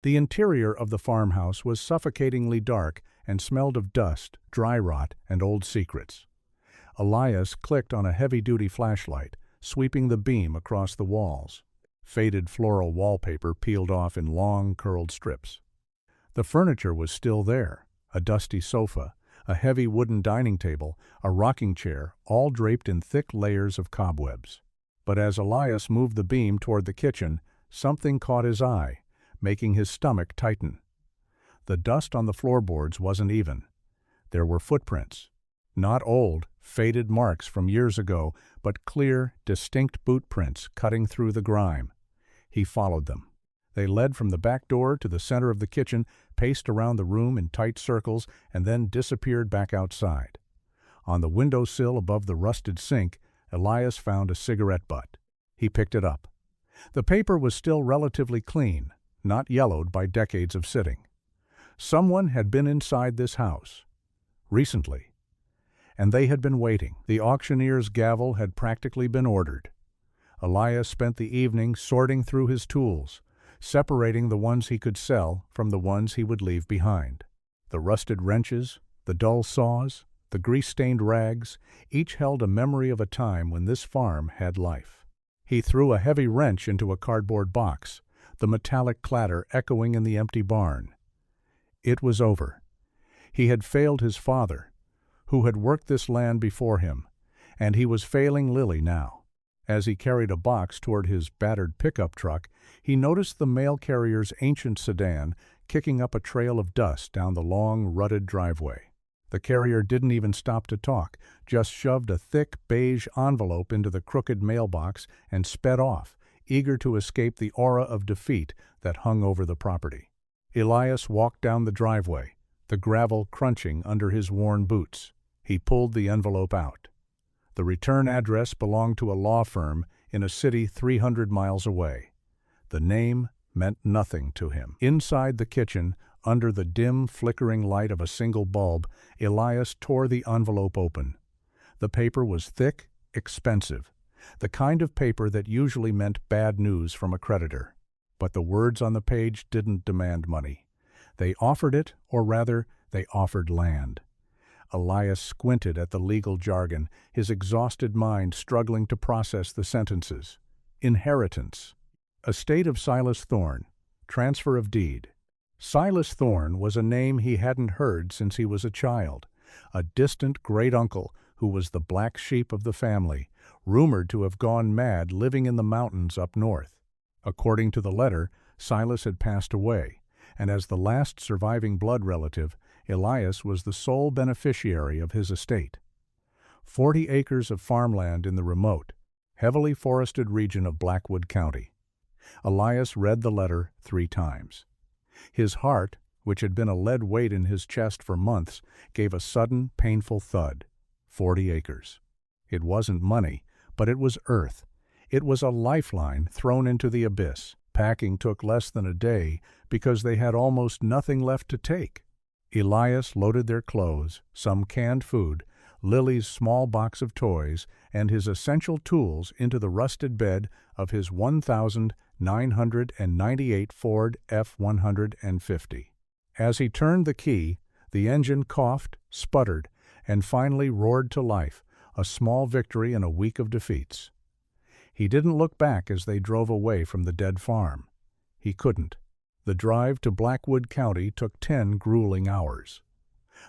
The interior of the farmhouse was suffocatingly dark and smelled of dust, dry rot, and old secrets. Elias clicked on a heavy-duty flashlight, sweeping the beam across the walls. Faded floral wallpaper peeled off in long, curled strips. The furniture was still there, a dusty sofa, a heavy wooden dining table, a rocking chair, all draped in thick layers of cobwebs. But as Elias moved the beam toward the kitchen, something caught his eye, making his stomach tighten. The dust on the floorboards wasn't even. There were footprints. Not old, faded marks from years ago, but clear, distinct boot prints cutting through the grime. He followed them. They led from the back door to the center of the kitchen, paced around the room in tight circles, and then disappeared back outside. On the windowsill above the rusted sink, Elias found a cigarette butt. He picked it up. The paper was still relatively clean, not yellowed by decades of sitting. Someone had been inside this house. Recently. And they had been waiting. The auctioneer's gavel had practically been ordered. Elias spent the evening sorting through his tools, separating the ones he could sell from the ones he would leave behind. The rusted wrenches, the dull saws, the grease-stained rags, each held a memory of a time when this farm had life. He threw a heavy wrench into a cardboard box, the metallic clatter echoing in the empty barn. It was over. He had failed his father, who had worked this land before him, and he was failing Lily now. As he carried a box toward his battered pickup truck, he noticed the mail carrier's ancient sedan kicking up a trail of dust down the long, rutted driveway. The carrier didn't even stop to talk, just shoved a thick, beige envelope into the crooked mailbox and sped off, eager to escape the aura of defeat that hung over the property. Elias walked down the driveway, the gravel crunching under his worn boots. He pulled the envelope out. The return address belonged to a law firm in a city 300 miles away. The name meant nothing to him. Inside the kitchen, under the dim, flickering light of a single bulb, Elias tore the envelope open. The paper was thick, expensive, the kind of paper that usually meant bad news from a creditor. But the words on the page didn't demand money. They offered it, or rather, they offered land. Elias squinted at the legal jargon, his exhausted mind struggling to process the sentences. Inheritance. Estate of Silas Thorne. Transfer of deed. Silas Thorne was a name he hadn't heard since he was a child, a distant great-uncle who was the black sheep of the family, rumored to have gone mad living in the mountains up north. According to the letter, Silas had passed away, and as the last surviving blood relative, Elias was the sole beneficiary of his estate. 40 acres of farmland in the remote, heavily forested region of Blackwood County. Elias read the letter 3 times. His heart, which had been a lead weight in his chest for months, gave a sudden, painful thud. 40 acres. It wasn't money, but it was earth. It was a lifeline thrown into the abyss. Packing took less than a day because they had almost nothing left to take. Elias loaded their clothes, some canned food, Lily's small box of toys, and his essential tools into the rusted bed of his 1,998 Ford F-150. As he turned the key, the engine coughed, sputtered, and finally roared to life, a small victory in a week of defeats. He didn't look back as they drove away from the dead farm. He couldn't. The drive to Blackwood County took 10 grueling hours.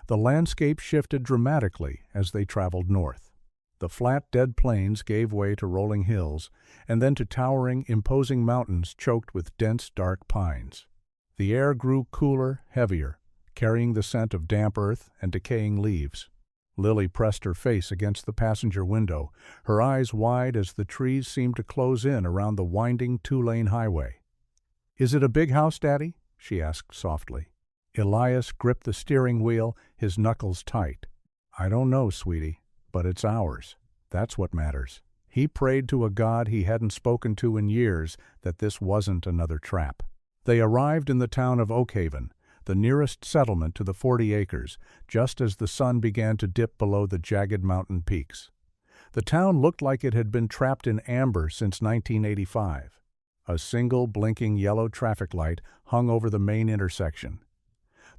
The landscape shifted dramatically as they traveled north. The flat, dead plains gave way to rolling hills, and then to towering, imposing mountains choked with dense, dark pines. The air grew cooler, heavier, carrying the scent of damp earth and decaying leaves. Lily pressed her face against the passenger window, her eyes wide as the trees seemed to close in around the winding 2-lane highway. "Is it a big house, Daddy?" she asked softly. Elias gripped the steering wheel, his knuckles tight. "I don't know, sweetie, but it's ours. That's what matters." He prayed to a God he hadn't spoken to in years that this wasn't another trap. They arrived in the town of Oakhaven, the nearest settlement to the 40 acres, just as the sun began to dip below the jagged mountain peaks. The town looked like it had been trapped in amber since 1985. A single blinking yellow traffic light hung over the main intersection.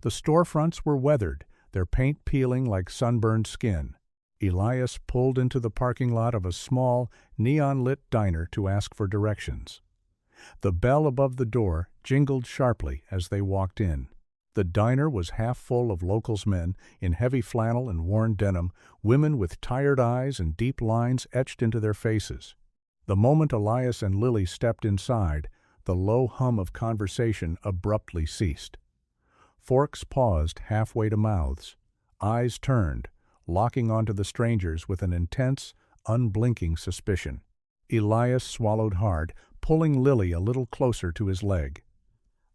The storefronts were weathered, their paint peeling like sunburned skin. Elias pulled into the parking lot of a small, neon-lit diner to ask for directions. The bell above the door jingled sharply as they walked in. The diner was half full of locals men in heavy flannel and worn denim, women with tired eyes and deep lines etched into their faces. The moment Elias and Lily stepped inside, the low hum of conversation abruptly ceased. Forks paused halfway to mouths. Eyes turned, locking onto the strangers with an intense, unblinking suspicion. Elias swallowed hard, pulling Lily a little closer to his leg.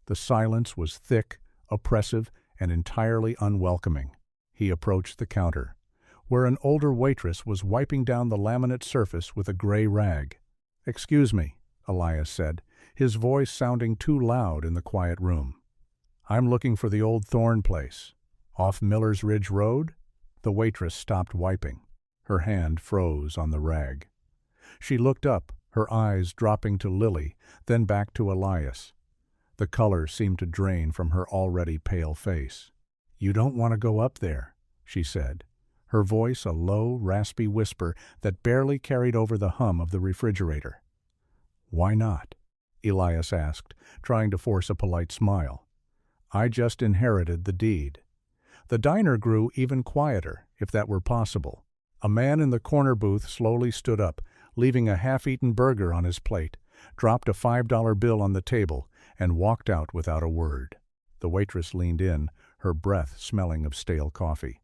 The silence was thick, oppressive, and entirely unwelcoming. He approached the counter, where an older waitress was wiping down the laminate surface with a gray rag. "Excuse me," Elias said, his voice sounding too loud in the quiet room. "I'm looking for the old Thorn place. Off Miller's Ridge Road?" The waitress stopped wiping. Her hand froze on the rag. She looked up, her eyes dropping to Lily, then back to Elias. The color seemed to drain from her already pale face. "You don't want to go up there," she said, her voice a low, raspy whisper that barely carried over the hum of the refrigerator. "Why not?" Elias asked, trying to force a polite smile. "I just inherited the deed." The diner grew even quieter, if that were possible. A man in the corner booth slowly stood up, leaving a half-eaten burger on his plate, dropped a $5 bill on the table, and walked out without a word. The waitress leaned in, her breath smelling of stale coffee.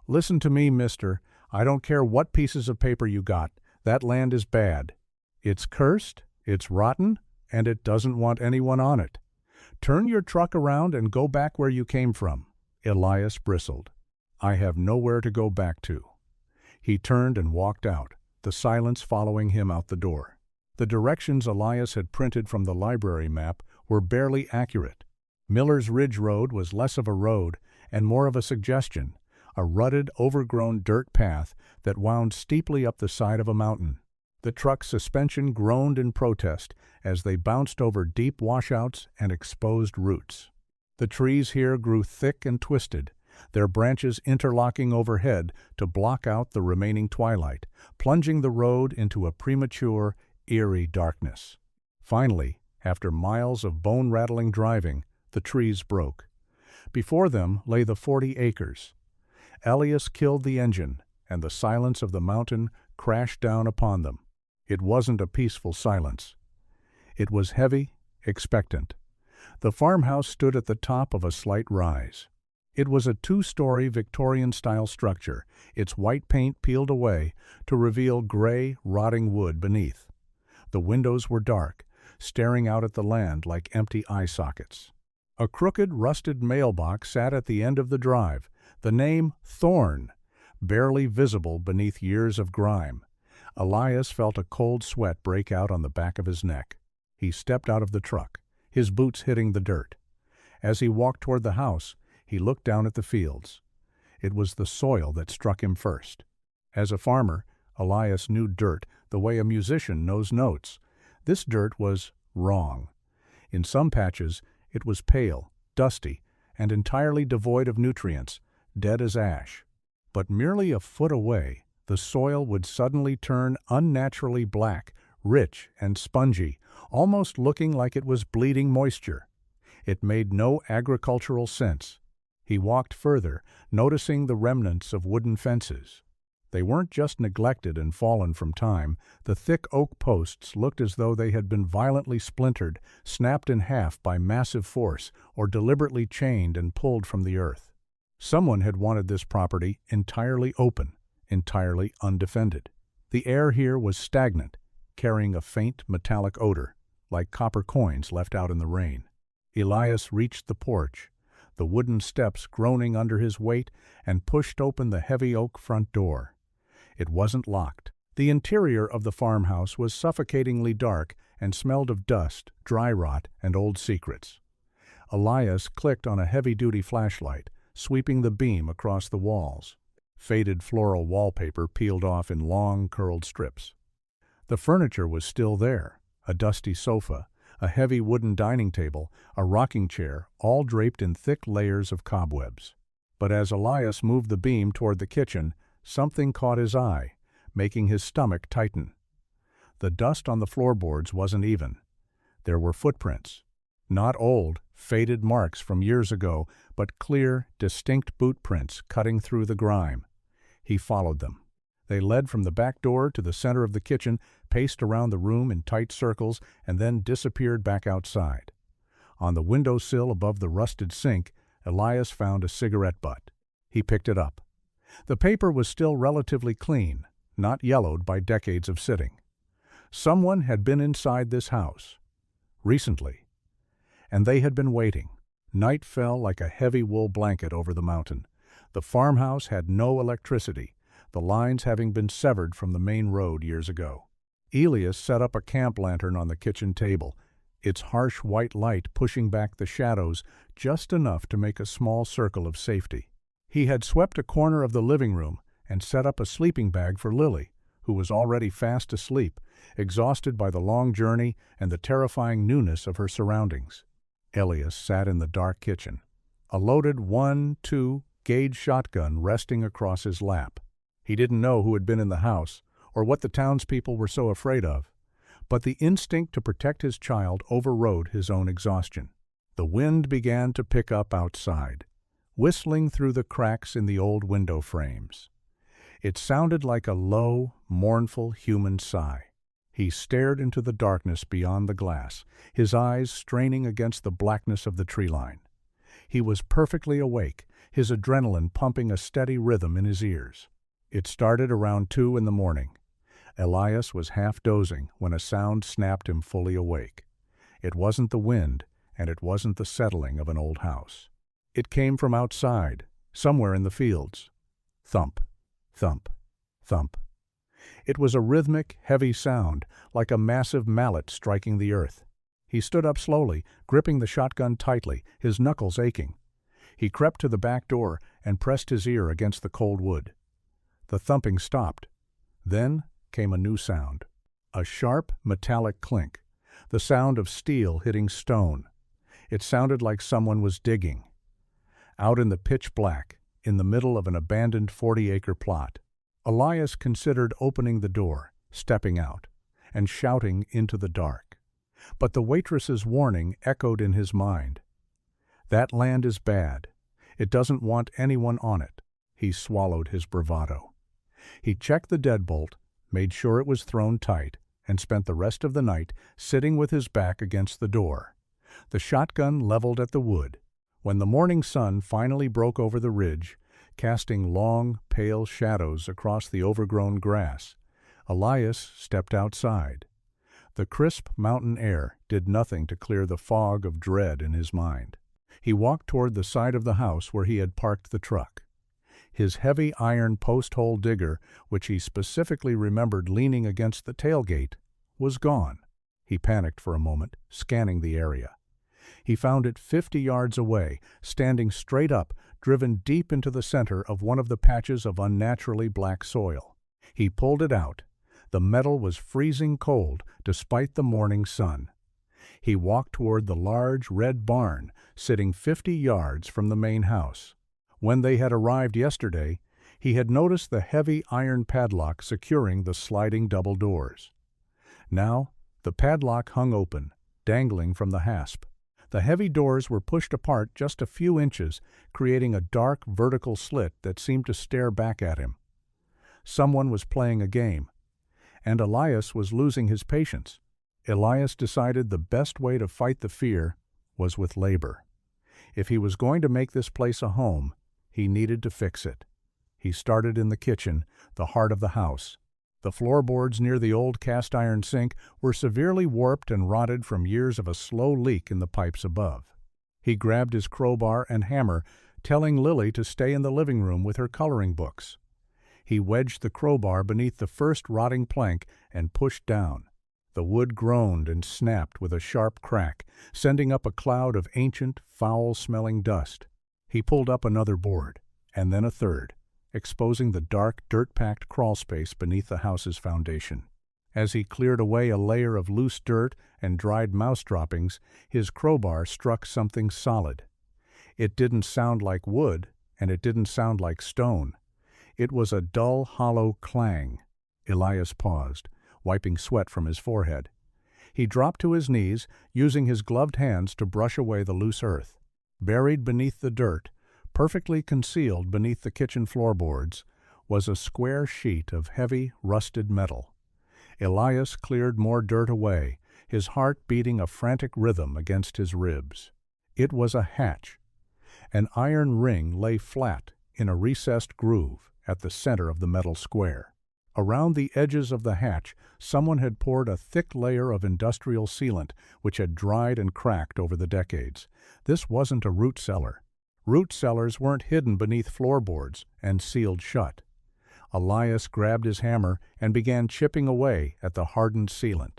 "Listen to me, mister. I don't care what pieces of paper you got. That land is bad. It's cursed, it's rotten, and it doesn't want anyone on it. Turn your truck around and go back where you came from." Elias bristled. "I have nowhere to go back to." He turned and walked out, the silence following him out the door. The directions Elias had printed from the library map were barely accurate. Miller's Ridge Road was less of a road and more of a suggestion, a rutted, overgrown dirt path that wound steeply up the side of a mountain. The truck's suspension groaned in protest as they bounced over deep washouts and exposed roots. The trees here grew thick and twisted, their branches interlocking overhead to block out the remaining twilight, plunging the road into a premature, eerie darkness. Finally, after miles of bone-rattling driving, the trees broke. Before them lay the 40 acres. Elias killed the engine, and the silence of the mountain crashed down upon them. It wasn't a peaceful silence. It was heavy, expectant. The farmhouse stood at the top of a slight rise. It was a 2-story Victorian-style structure, its white paint peeled away to reveal gray, rotting wood beneath. The windows were dark, staring out at the land like empty eye sockets. A crooked, rusted mailbox sat at the end of the drive, the name Thorn, barely visible beneath years of grime. Elias felt a cold sweat break out on the back of his neck. He stepped out of the truck, his boots hitting the dirt. As he walked toward the house, he looked down at the fields. It was the soil that struck him first. As a farmer, Elias knew dirt the way a musician knows notes. This dirt was wrong. In some patches, it was pale, dusty, and entirely devoid of nutrients, dead as ash. But merely a foot away, the soil would suddenly turn unnaturally black, rich and spongy, almost looking like it was bleeding moisture. It made no agricultural sense. He walked further, noticing the remnants of wooden fences. They weren't just neglected and fallen from time. The thick oak posts looked as though they had been violently splintered, snapped in half by massive force, or deliberately chained and pulled from the earth. Someone had wanted this property entirely open, entirely undefended. The air here was stagnant, carrying a faint metallic odor, like copper coins left out in the rain. Elias reached the porch, the wooden steps groaning under his weight, and pushed open the heavy oak front door. It wasn't locked. The interior of the farmhouse was suffocatingly dark and smelled of dust, dry rot, and old secrets. Elias clicked on a heavy-duty flashlight, sweeping the beam across the walls. Faded floral wallpaper peeled off in long, curled strips. The furniture was still there, A dusty sofa, a heavy wooden dining table, a rocking chair, all draped in thick layers of cobwebs. But as Elias moved the beam toward the kitchen, something caught his eye, making his stomach tighten. The dust on the floorboards wasn't even. There were footprints. Not old, faded marks from years ago, but clear, distinct boot prints cutting through the grime. He followed them. They led from the back door to the center of the kitchen, paced around the room in tight circles, and then disappeared back outside. On the windowsill above the rusted sink, Elias found a cigarette butt. He picked it up. The paper was still relatively clean, not yellowed by decades of sitting. Someone had been inside this house. Recently. And they had been waiting. Night fell like a heavy wool blanket over the mountain. The farmhouse had no electricity, the lines having been severed from the main road years ago. Elias set up a camp lantern on the kitchen table, its harsh white light pushing back the shadows just enough to make a small circle of safety. He had swept a corner of the living room and set up a sleeping bag for Lily, who was already fast asleep, exhausted by the long journey and the terrifying newness of her surroundings. Elias sat in the dark kitchen, a loaded .1-2 gauge shotgun resting across his lap. He didn't know who had been in the house or what the townspeople were so afraid of, but the instinct to protect his child overrode his own exhaustion. The wind began to pick up outside, whistling through the cracks in the old window frames. It sounded like a low, mournful human sigh. He stared into the darkness beyond the glass, his eyes straining against the blackness of the tree line. He was perfectly awake, his adrenaline pumping a steady rhythm in his ears. It started around 2 in the morning. Elias was half dozing when a sound snapped him fully awake. It wasn't the wind, and it wasn't the settling of an old house. It came from outside, somewhere in the fields. Thump, thump, thump. It was a rhythmic, heavy sound, like a massive mallet striking the earth. He stood up slowly, gripping the shotgun tightly, his knuckles aching. He crept to the back door and pressed his ear against the cold wood. The thumping stopped. Then came a new sound. A sharp, metallic clink, the sound of steel hitting stone. It sounded like someone was digging. Out in the pitch black, in the middle of an abandoned 40-acre plot, Elias considered opening the door, stepping out, and shouting into the dark. But the waitress's warning echoed in his mind. That land is bad. It doesn't want anyone on it. He swallowed his bravado. He checked the deadbolt, made sure it was thrown tight, and spent the rest of the night sitting with his back against the door, the shotgun leveled at the wood. When the morning sun finally broke over the ridge, casting long, pale shadows across the overgrown grass, Elias stepped outside. The crisp mountain air did nothing to clear the fog of dread in his mind. He walked toward the side of the house where he had parked the truck. His heavy iron post-hole digger, which he specifically remembered leaning against the tailgate, was gone. He panicked for a moment, scanning the area. He found it 50 yards away, standing straight up, driven deep into the center of one of the patches of unnaturally black soil. He pulled it out. The metal was freezing cold, despite the morning sun. He walked toward the large red barn, sitting 50 yards from the main house. When they had arrived yesterday, he had noticed the heavy iron padlock securing the sliding double doors. Now, the padlock hung open, dangling from the hasp. The heavy doors were pushed apart just a few inches, creating a dark vertical slit that seemed to stare back at him. Someone was playing a game, and Elias was losing his patience. Elias decided the best way to fight the fear was with labor. If he was going to make this place a home, he needed to fix it. He started in the kitchen, the heart of the house. The floorboards near the old cast-iron sink were severely warped and rotted from years of a slow leak in the pipes above. He grabbed his crowbar and hammer, telling Lily to stay in the living room with her coloring books. He wedged the crowbar beneath the first rotting plank and pushed down. The wood groaned and snapped with a sharp crack, sending up a cloud of ancient, foul-smelling dust. He pulled up another board, and then a third, exposing the dark, dirt-packed crawlspace beneath the house's foundation. As he cleared away a layer of loose dirt and dried mouse droppings, his crowbar struck something solid. It didn't sound like wood, and it didn't sound like stone. It was a dull, hollow clang. Elias paused, wiping sweat from his forehead. He dropped to his knees, using his gloved hands to brush away the loose earth. Buried beneath the dirt, perfectly concealed beneath the kitchen floorboards, was a square sheet of heavy, rusted metal. Elias cleared more dirt away, his heart beating a frantic rhythm against his ribs. It was a hatch. An iron ring lay flat in a recessed groove at the center of the metal square. Around the edges of the hatch, someone had poured a thick layer of industrial sealant which had dried and cracked over the decades. This wasn't a root cellar. Root cellars weren't hidden beneath floorboards and sealed shut. Elias grabbed his hammer and began chipping away at the hardened sealant.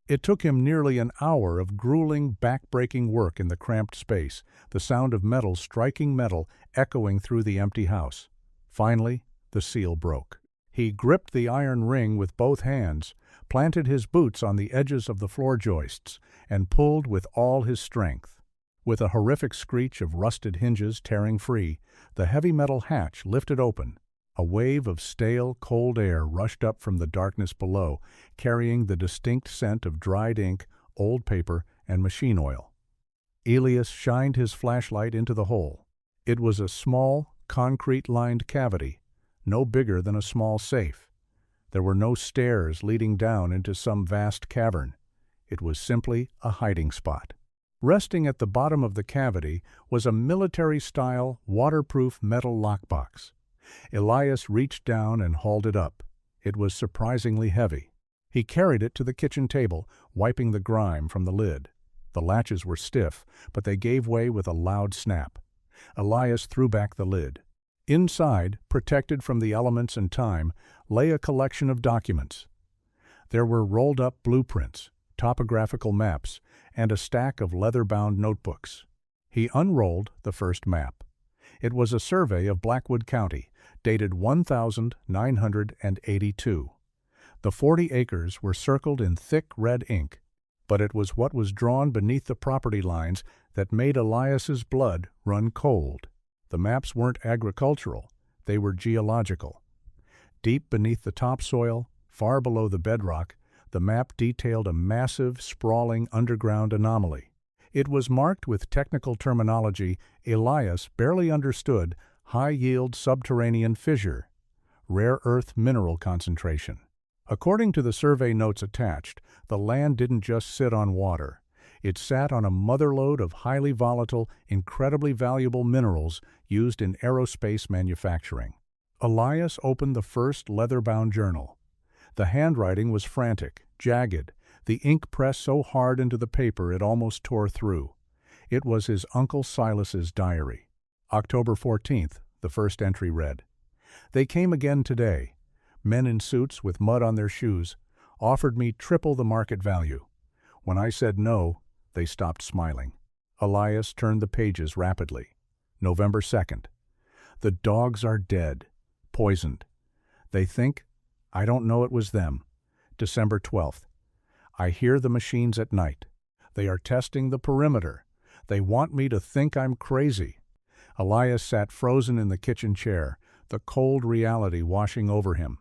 It took him nearly an hour of grueling, back-breaking work in the cramped space, the sound of metal striking metal echoing through the empty house. Finally, the seal broke. He gripped the iron ring with both hands, planted his boots on the edges of the floor joists, and pulled with all his strength. With a horrific screech of rusted hinges tearing free, the heavy metal hatch lifted open. A wave of stale, cold air rushed up from the darkness below, carrying the distinct scent of dried ink, old paper, and machine oil. Elias shined his flashlight into the hole. It was a small, concrete-lined cavity, no bigger than a small safe. There were no stairs leading down into some vast cavern. It was simply a hiding spot. Resting at the bottom of the cavity was a military-style, waterproof metal lockbox. Elias reached down and hauled it up. It was surprisingly heavy. He carried it to the kitchen table, wiping the grime from the lid. The latches were stiff, but they gave way with a loud snap. Elias threw back the lid. Inside, protected from the elements and time, lay a collection of documents. There were rolled-up blueprints, topographical maps, and a stack of leather-bound notebooks. He unrolled the first map. It was a survey of Blackwood County, dated 1982. The 40 acres were circled in thick red ink, but it was what was drawn beneath the property lines that made Elias's blood run cold. The maps weren't agricultural, they were geological. Deep beneath the topsoil, far below the bedrock, the map detailed a massive, sprawling underground anomaly. It was marked with technical terminology Elias barely understood: high-yield subterranean fissure, rare earth mineral concentration. According to the survey notes attached, the land didn't just sit on water. It sat on a motherlode of highly volatile, incredibly valuable minerals used in aerospace manufacturing. Elias opened the first leather-bound journal. The handwriting was frantic, jagged, the ink pressed so hard into the paper it almost tore through. It was his Uncle Silas's diary. October 14th, the first entry read. They came again today. Men in suits with mud on their shoes offered me triple the market value. When I said no, they stopped smiling. Elias turned the pages rapidly. November 2nd. The dogs are dead, poisoned. They think I don't know it was them. December 12th. I hear the machines at night. They are testing the perimeter. They want me to think I'm crazy. Elias sat frozen in the kitchen chair, the cold reality washing over him.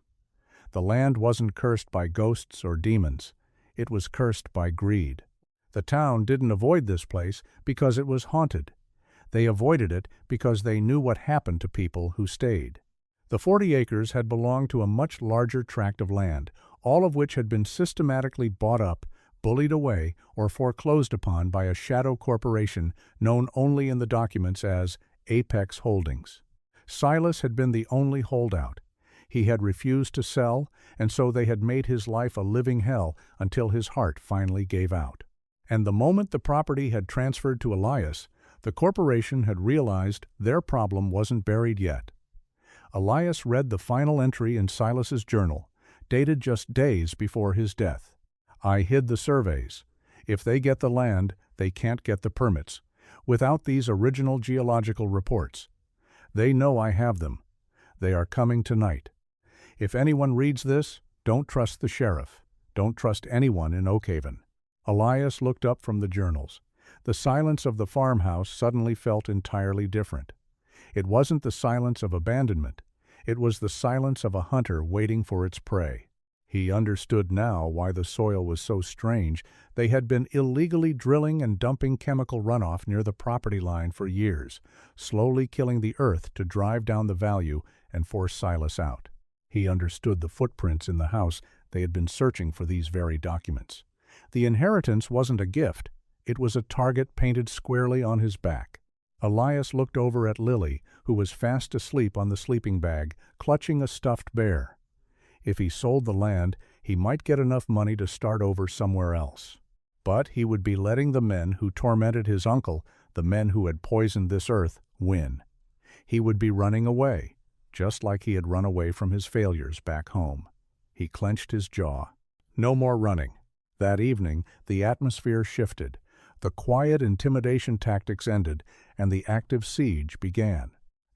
The land wasn't cursed by ghosts or demons. It was cursed by greed. The town didn't avoid this place because it was haunted. They avoided it because they knew what happened to people who stayed. The 40 acres had belonged to a much larger tract of land, all of which had been systematically bought up, bullied away, or foreclosed upon by a shadow corporation known only in the documents as Apex Holdings. Silas had been the only holdout. He had refused to sell, and so they had made his life a living hell until his heart finally gave out. And the moment the property had transferred to Elias, the corporation had realized their problem wasn't buried yet. Elias read the final entry in Silas's journal, dated just days before his death. I hid the surveys. If they get the land, they can't get the permits, without these original geological reports. They know I have them. They are coming tonight. If anyone reads this, don't trust the sheriff. Don't trust anyone in Oakhaven. Elias looked up from the journals. The silence of the farmhouse suddenly felt entirely different. It wasn't the silence of abandonment. It was the silence of a hunter waiting for its prey. He understood now why the soil was so strange. They had been illegally drilling and dumping chemical runoff near the property line for years, slowly killing the earth to drive down the value and force Silas out. He understood the footprints in the house. They had been searching for these very documents. The inheritance wasn't a gift. It was a target painted squarely on his back. Elias looked over at Lily, who was fast asleep on the sleeping bag, clutching a stuffed bear. If he sold the land, he might get enough money to start over somewhere else. But he would be letting the men who tormented his uncle, the men who had poisoned this earth, win. He would be running away, just like he had run away from his failures back home. He clenched his jaw. No more running. That evening, the atmosphere shifted. The quiet intimidation tactics ended, and the active siege began.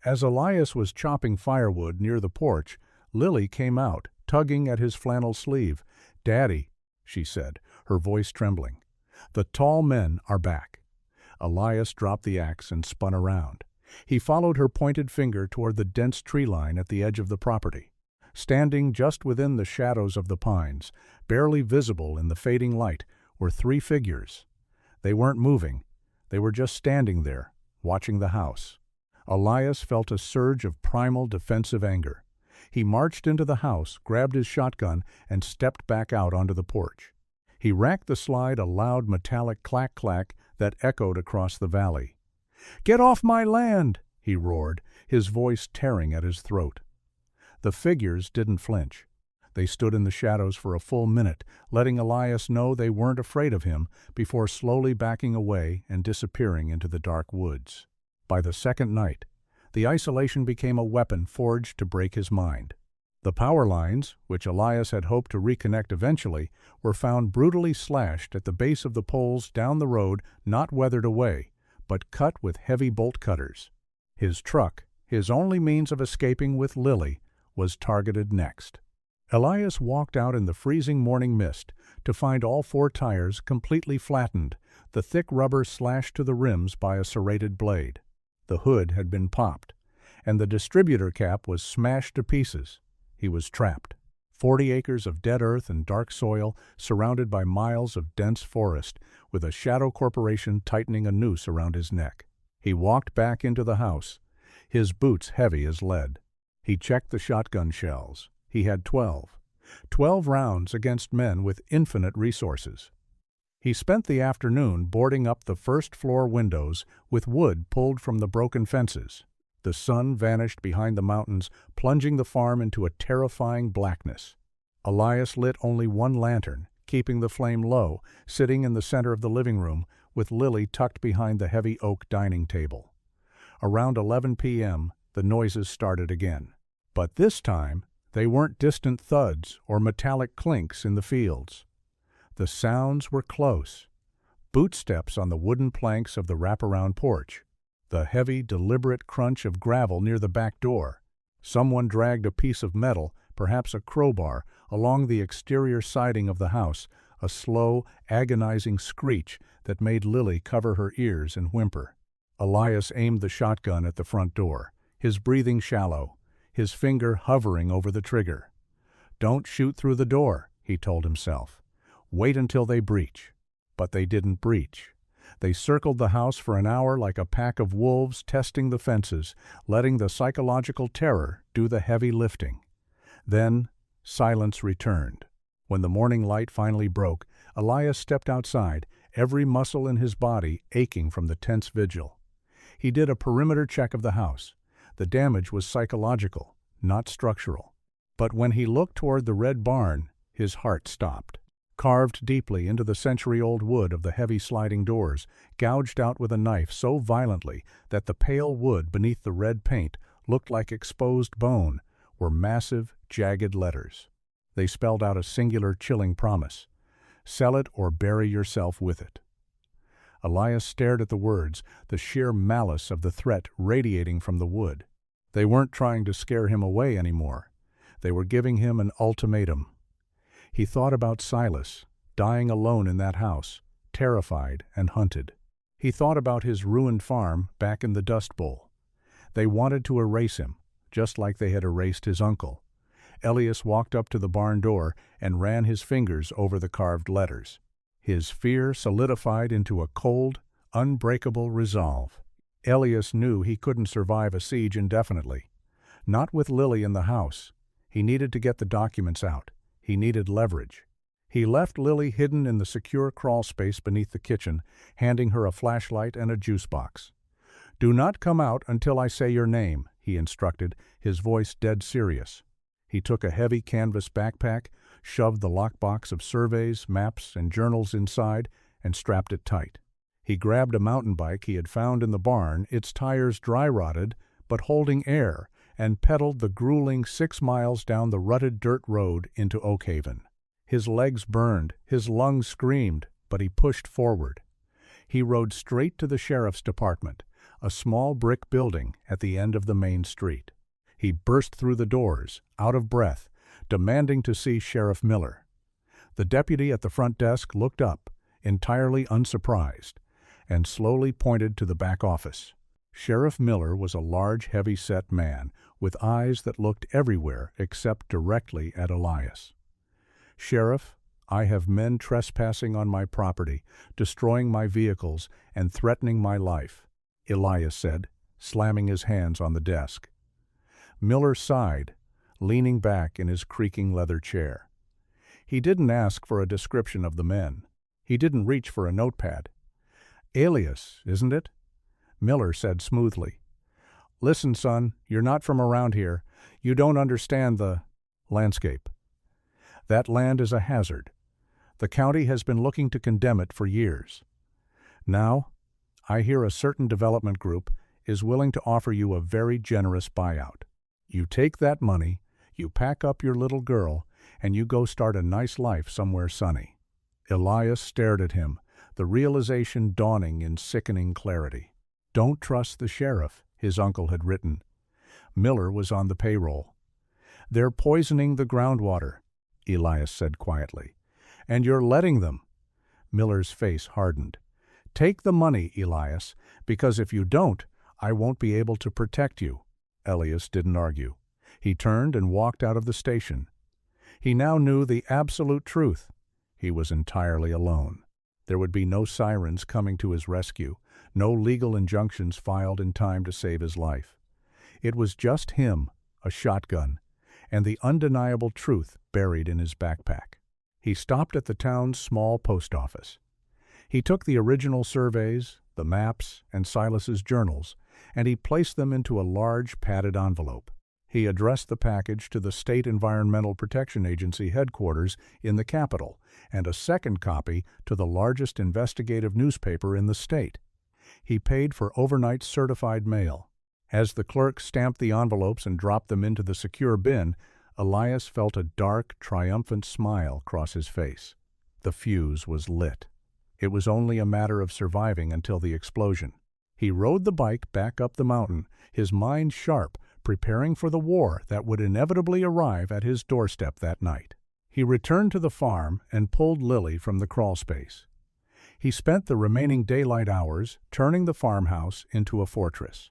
As Elias was chopping firewood near the porch, Lily came out, tugging at his flannel sleeve. "Daddy," she said, her voice trembling. "The tall men are back." Elias dropped the axe and spun around. He followed her pointed finger toward the dense tree line at the edge of the property. Standing just within the shadows of the pines, barely visible in the fading light, were three figures. They weren't moving. They were just standing there, watching the house. Elias felt a surge of primal defensive anger. He marched into the house, grabbed his shotgun, and stepped back out onto the porch. He racked the slide a loud metallic clack-clack that echoed across the valley. "Get off my land!" he roared, his voice tearing at his throat. The figures didn't flinch. They stood in the shadows for a full minute, letting Elias know they weren't afraid of him, before slowly backing away and disappearing into the dark woods. By the second night, the isolation became a weapon forged to break his mind. The power lines, which Elias had hoped to reconnect eventually, were found brutally slashed at the base of the poles down the road, not weathered away, but cut with heavy bolt cutters. His truck, his only means of escaping with Lily, was targeted next. Elias walked out in the freezing morning mist to find all four tires completely flattened, the thick rubber slashed to the rims by a serrated blade. The hood had been popped, and the distributor cap was smashed to pieces. He was trapped. 40 acres of dead earth and dark soil, surrounded by miles of dense forest, with a shadow corporation tightening a noose around his neck. He walked back into the house, his boots heavy as lead. He checked the shotgun shells. He had 12. 12 rounds against men with infinite resources. He spent the afternoon boarding up the first-floor windows with wood pulled from the broken fences. The sun vanished behind the mountains, plunging the farm into a terrifying blackness. Elias lit only one lantern, keeping the flame low, sitting in the center of the living room, with Lily tucked behind the heavy oak dining table. Around 11 p.m., the noises started again. But this time, they weren't distant thuds or metallic clinks in the fields. The sounds were close. Bootsteps on the wooden planks of the wraparound porch. The heavy, deliberate crunch of gravel near the back door. Someone dragged a piece of metal, perhaps a crowbar, along the exterior siding of the house, a slow, agonizing screech that made Lily cover her ears and whimper. Elias aimed the shotgun at the front door, his breathing shallow, his finger hovering over the trigger. "Don't shoot through the door," he told himself. "Wait until they breach." But they didn't breach. They circled the house for an hour like a pack of wolves testing the fences, letting the psychological terror do the heavy lifting. Then, silence returned. When the morning light finally broke, Elias stepped outside, every muscle in his body aching from the tense vigil. He did a perimeter check of the house. The damage was psychological, not structural. But when he looked toward the red barn, his heart stopped. Carved deeply into the century-old wood of the heavy sliding doors, gouged out with a knife so violently that the pale wood beneath the red paint looked like exposed bone, were massive, jagged letters. They spelled out a singular, chilling promise: "Sell it or bury yourself with it." Elias stared at the words, the sheer malice of the threat radiating from the wood. They weren't trying to scare him away anymore. They were giving him an ultimatum. He thought about Silas, dying alone in that house, terrified and hunted. He thought about his ruined farm back in the Dust Bowl. They wanted to erase him, just like they had erased his uncle. Elias walked up to the barn door and ran his fingers over the carved letters. His fear solidified into a cold, unbreakable resolve. Elias knew he couldn't survive a siege indefinitely. Not with Lily in the house. He needed to get the documents out. He needed leverage. He left Lily hidden in the secure crawl space beneath the kitchen, handing her a flashlight and a juice box. "Do not come out until I say your name," he instructed, his voice dead serious. He took a heavy canvas backpack, shoved the lockbox of surveys, maps, and journals inside, and strapped it tight. He grabbed a mountain bike he had found in the barn, its tires dry-rotted, but holding air, and pedaled the grueling 6 miles down the rutted dirt road into Oakhaven. His legs burned, his lungs screamed, but he pushed forward. He rode straight to the sheriff's department, a small brick building at the end of the main street. He burst through the doors, out of breath, demanding to see Sheriff Miller. The deputy at the front desk looked up, entirely unsurprised, and slowly pointed to the back office. Sheriff Miller was a large, heavy-set man with eyes that looked everywhere except directly at Elias. "Sheriff, I have men trespassing on my property, destroying my vehicles, and threatening my life," Elias said, slamming his hands on the desk. Miller sighed, leaning back in his creaking leather chair. He didn't ask for a description of the men. He didn't reach for a notepad. "Elias, isn't it?" Miller said smoothly. "Listen, son, you're not from around here. You don't understand the landscape. That land is a hazard. The county has been looking to condemn it for years. Now, I hear a certain development group is willing to offer you a very generous buyout. You take that money, you pack up your little girl, and you go start a nice life somewhere sunny." Elias stared at him, the realization dawning in sickening clarity. "Don't trust the sheriff," his uncle had written. Miller was on the payroll. "They're poisoning the groundwater," Elias said quietly. "And you're letting them." Miller's face hardened. "Take the money, Elias, because if you don't, I won't be able to protect you." Elias didn't argue. He turned and walked out of the station. He now knew the absolute truth. He was entirely alone. There would be no sirens coming to his rescue, no legal injunctions filed in time to save his life. It was just him, a shotgun, and the undeniable truth buried in his backpack. He stopped at the town's small post office. He took the original surveys, the maps, and Silas's journals, and he placed them into a large padded envelope. He addressed the package to the State Environmental Protection Agency headquarters in the capital, and a second copy to the largest investigative newspaper in the state. He paid for overnight certified mail. As the clerk stamped the envelopes and dropped them into the secure bin, Elias felt a dark, triumphant smile cross his face. The fuse was lit. It was only a matter of surviving until the explosion. He rode the bike back up the mountain, his mind sharp, preparing for the war that would inevitably arrive at his doorstep that night. He returned to the farm and pulled Lily from the crawl space. He spent the remaining daylight hours turning the farmhouse into a fortress.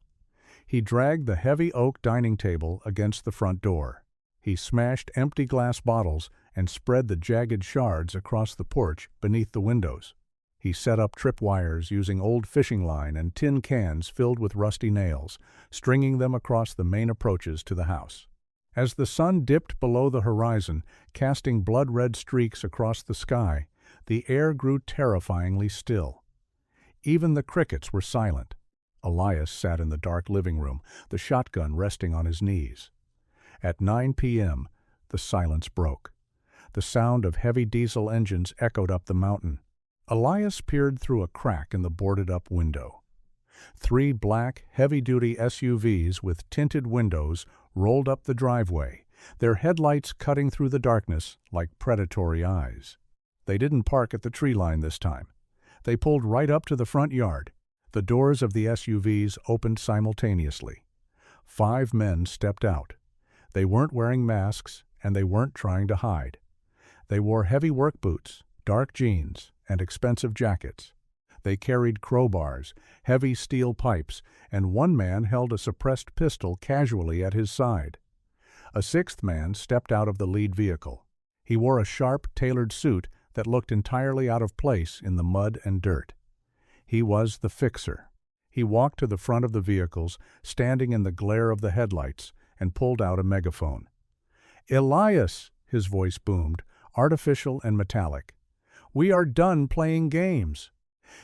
He dragged the heavy oak dining table against the front door. He smashed empty glass bottles and spread the jagged shards across the porch beneath the windows. He set up tripwires using old fishing line and tin cans filled with rusty nails, stringing them across the main approaches to the house. As the sun dipped below the horizon, casting blood-red streaks across the sky, the air grew terrifyingly still. Even the crickets were silent. Elias sat in the dark living room, the shotgun resting on his knees. At 9 p.m., the silence broke. The sound of heavy diesel engines echoed up the mountain. Elias peered through a crack in the boarded-up window. 3 black, heavy-duty SUVs with tinted windows rolled up the driveway, their headlights cutting through the darkness like predatory eyes. They didn't park at the tree line this time. They pulled right up to the front yard. The doors of the SUVs opened simultaneously. 5 men stepped out. They weren't wearing masks, and they weren't trying to hide. They wore heavy work boots, dark jeans, and expensive jackets. They carried crowbars, heavy steel pipes, and one man held a suppressed pistol casually at his side. A sixth man stepped out of the lead vehicle. He wore a sharp, tailored suit that looked entirely out of place in the mud and dirt. He was the fixer. He walked to the front of the vehicles, standing in the glare of the headlights, and pulled out a megaphone. "Elias," his voice boomed, artificial and metallic. "We are done playing games.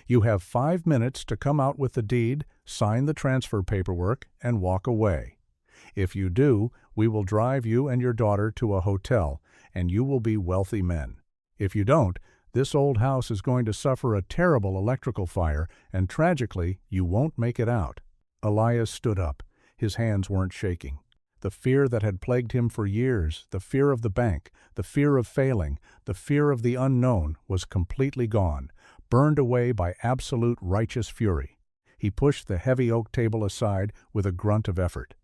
You have 5 minutes to come out with the deed, sign the transfer paperwork, and walk away. If you do, we will drive you and your daughter to a hotel, and you will be wealthy men. If you don't, this old house is going to suffer a terrible electrical fire, and tragically, you won't make it out." Elias stood up. His hands weren't shaking. The fear that had plagued him for years, the fear of the bank, the fear of failing, the fear of the unknown, was completely gone, burned away by absolute righteous fury. He pushed the heavy oak table aside with a grunt of effort.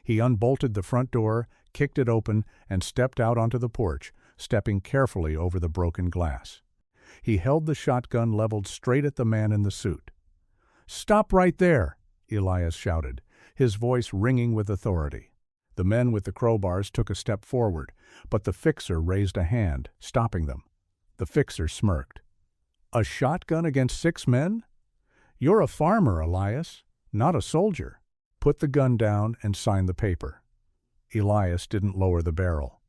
He unbolted the front door, kicked it open, and stepped out onto the porch, stepping carefully over the broken glass. He held the shotgun leveled straight at the man in the suit. "Stop right there!" Elias shouted, his voice ringing with authority. The men with the crowbars took a step forward, but the fixer raised a hand, stopping them. The fixer smirked. "A shotgun against 6 men? You're a farmer, Elias, not a soldier. Put the gun down and sign the paper." Elias didn't lower the barrel.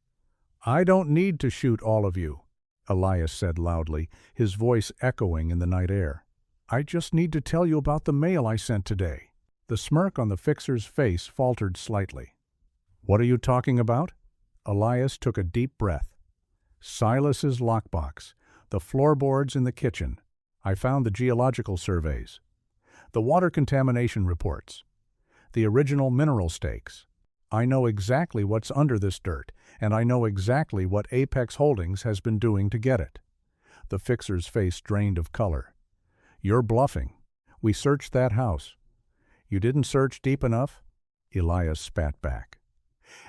"I don't need to shoot all of you," Elias said loudly, his voice echoing in the night air. "I just need to tell you about the mail I sent today." The smirk on the fixer's face faltered slightly. "What are you talking about?" Elias took a deep breath. "Silas's lockbox, the floorboards in the kitchen. I found the geological surveys, the water contamination reports, the original mineral stakes. I know exactly what's under this dirt, and I know exactly what Apex Holdings has been doing to get it." The fixer's face drained of color. "You're bluffing. We searched that house." "You didn't search deep enough?" Elias spat back.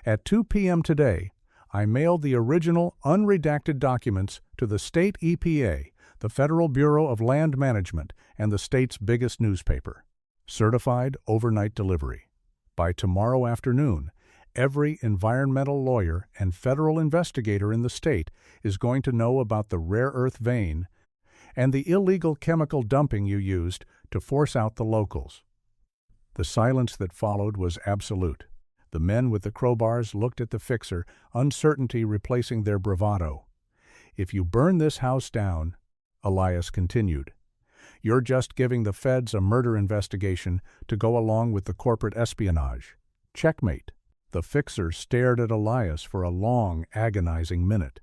"At 2 p.m. today, I mailed the original unredacted documents to the state EPA, the Federal Bureau of Land Management, and the state's biggest newspaper. Certified overnight delivery. By tomorrow afternoon, every environmental lawyer and federal investigator in the state is going to know about the rare earth vein and the illegal chemical dumping you used to force out the locals." The silence that followed was absolute. The men with the crowbars looked at the fixer, uncertainty replacing their bravado. "If you burn this house down," Elias continued, "you're just giving the feds a murder investigation to go along with the corporate espionage. Checkmate." The fixer stared at Elias for a long, agonizing minute.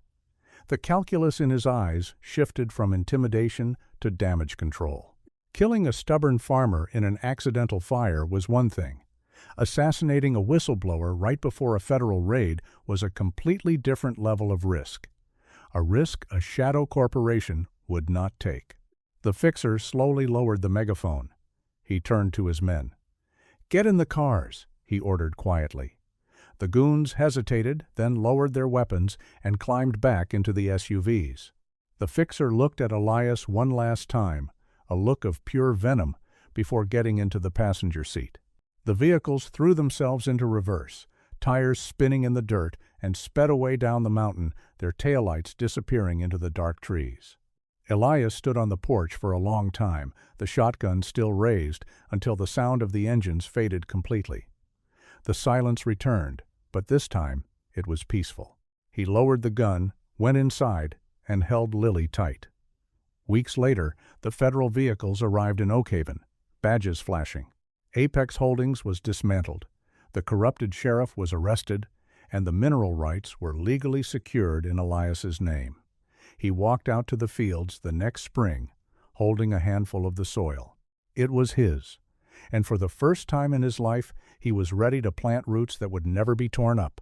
The calculus in his eyes shifted from intimidation to damage control. Killing a stubborn farmer in an accidental fire was one thing. Assassinating a whistleblower right before a federal raid was a completely different level of risk. A risk a shadow corporation would not take. The fixer slowly lowered the megaphone. He turned to his men. "Get in the cars," he ordered quietly. The goons hesitated, then lowered their weapons and climbed back into the SUVs. The fixer looked at Elias one last time, a look of pure venom, before getting into the passenger seat. The vehicles threw themselves into reverse, tires spinning in the dirt, and sped away down the mountain, their taillights disappearing into the dark trees. Elias stood on the porch for a long time, the shotgun still raised, until the sound of the engines faded completely. The silence returned, but this time it was peaceful. He lowered the gun, went inside, and held Lily tight. Weeks later, the federal vehicles arrived in Oakhaven, badges flashing. Apex Holdings was dismantled, the corrupted sheriff was arrested, and the mineral rights were legally secured in Elias's name. He walked out to the fields the next spring, holding a handful of the soil. It was his, and for the first time in his life, he was ready to plant roots that would never be torn up.